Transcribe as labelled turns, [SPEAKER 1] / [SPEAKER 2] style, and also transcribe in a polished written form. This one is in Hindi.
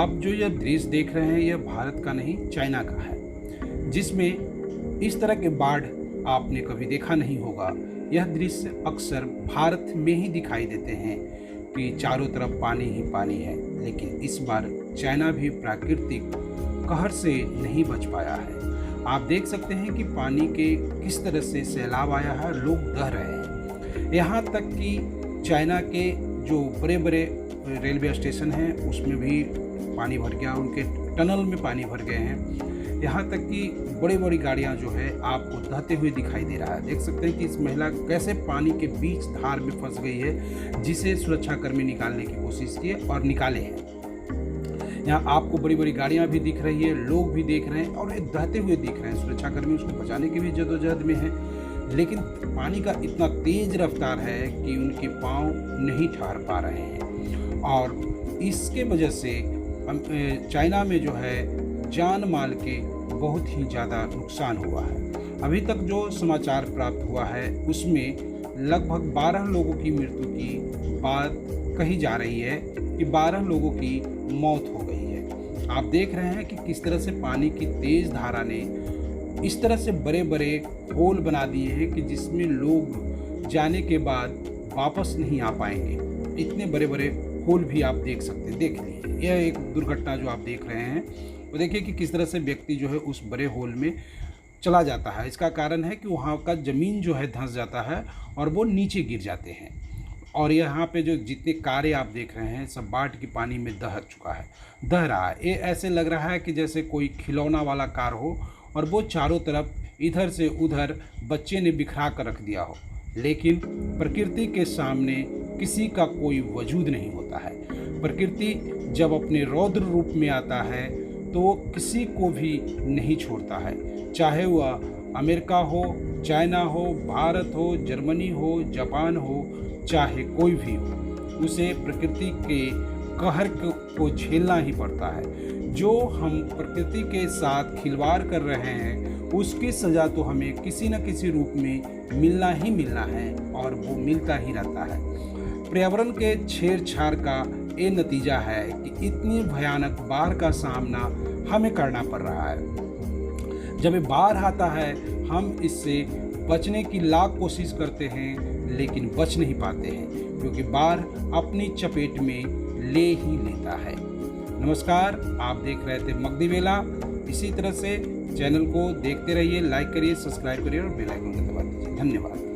[SPEAKER 1] आप जो यह दृश्य देख रहे हैं यह भारत का नहीं चाइना का है, जिसमें इस तरह के बाढ़ आपने कभी देखा नहीं होगा। यह दृश्य अक्सर भारत में ही दिखाई देते हैं कि चारों तरफ पानी ही पानी है, लेकिन इस बार चाइना भी प्राकृतिक कहर से नहीं बच पाया है। आप देख सकते हैं कि पानी के किस तरह से सैलाब आया है, लोग बह रहे हैं। यहाँ तक कि चाइना के जो बड़े बड़े रेलवे स्टेशन हैं उसमें भी पानी भर गया, उनके टनल में पानी भर गए हैं। यहाँ तक कि बड़ी बड़ी गाड़ियाँ जो है आपको बहते हुए दिखाई दे रहा है। देख सकते हैं कि इस महिला कैसे पानी के बीच धार में फंस गई है, जिसे सुरक्षाकर्मी निकालने की कोशिश किए और निकाले हैं। यहाँ आपको बड़ी बड़ी गाड़ियाँ भी दिख रही है, लोग भी देख रहे हैं और ये बहते हुए दिख रहे हैं। सुरक्षाकर्मी उसको बचाने की भी जद्दोजहद में है, लेकिन पानी का इतना तेज रफ्तार है कि उनके पाँव नहीं ठहर पा रहे हैं और इसके वजह से चाइना में जो है जान माल के बहुत ही ज़्यादा नुकसान हुआ है। अभी तक जो समाचार प्राप्त हुआ है उसमें लगभग 12 लोगों की मृत्यु की बात कही जा रही है कि 12 लोगों की मौत हो गई है। आप देख रहे हैं कि किस तरह से पानी की तेज़ धारा ने इस तरह से बड़े बड़े होल बना दिए हैं कि जिसमें लोग जाने के बाद वापस नहीं आ पाएंगे। इतने बड़े बड़े होल भी आप देख सकते हैं। देख लीजिए, यह एक दुर्घटना जो आप देख रहे हैं वो देखिए कि किस तरह से व्यक्ति जो है उस बड़े होल में चला जाता है। इसका कारण है कि वहाँ का ज़मीन जो है धंस जाता है और वो नीचे गिर जाते हैं। और यहाँ पे जो जितने कारें आप देख रहे हैं सब बाढ़ के पानी में दह रहा है। ये ऐसे लग रहा है कि जैसे कोई खिलौना वाला कार हो और वो चारों तरफ इधर से उधर बच्चे ने बिखरा कर रख दिया हो, लेकिन प्रकृति के सामने किसी का कोई वजूद नहीं होता है। प्रकृति जब अपने रौद्र रूप में आता है तो वो किसी को भी नहीं छोड़ता है, चाहे वह अमेरिका हो, चाइना हो, भारत हो, जर्मनी हो, जापान हो, चाहे कोई भी हो, उसे प्रकृति के कहर को झेलना ही पड़ता है। जो हम प्रकृति के साथ खिलवाड़ कर रहे हैं उसकी सज़ा तो हमें किसी न किसी रूप में मिलना ही मिलना है और वो मिलता ही रहता है। पर्यावरण के छेड़छाड़ का ये नतीजा है कि इतनी भयानक बाढ़ का सामना हमें करना पड़ रहा है। जब ये बाढ़ आता है हम इससे बचने की लाख कोशिश करते हैं, लेकिन बच नहीं पाते हैं क्योंकि बाढ़ अपनी चपेट में ले ही लेता है। नमस्कार, आप देख रहे थे मगधी वेला। इसी तरह से चैनल को देखते रहिए, लाइक करिए, सब्सक्राइब करिए और बेल आइकन को दबा दीजिए। धन्यवाद।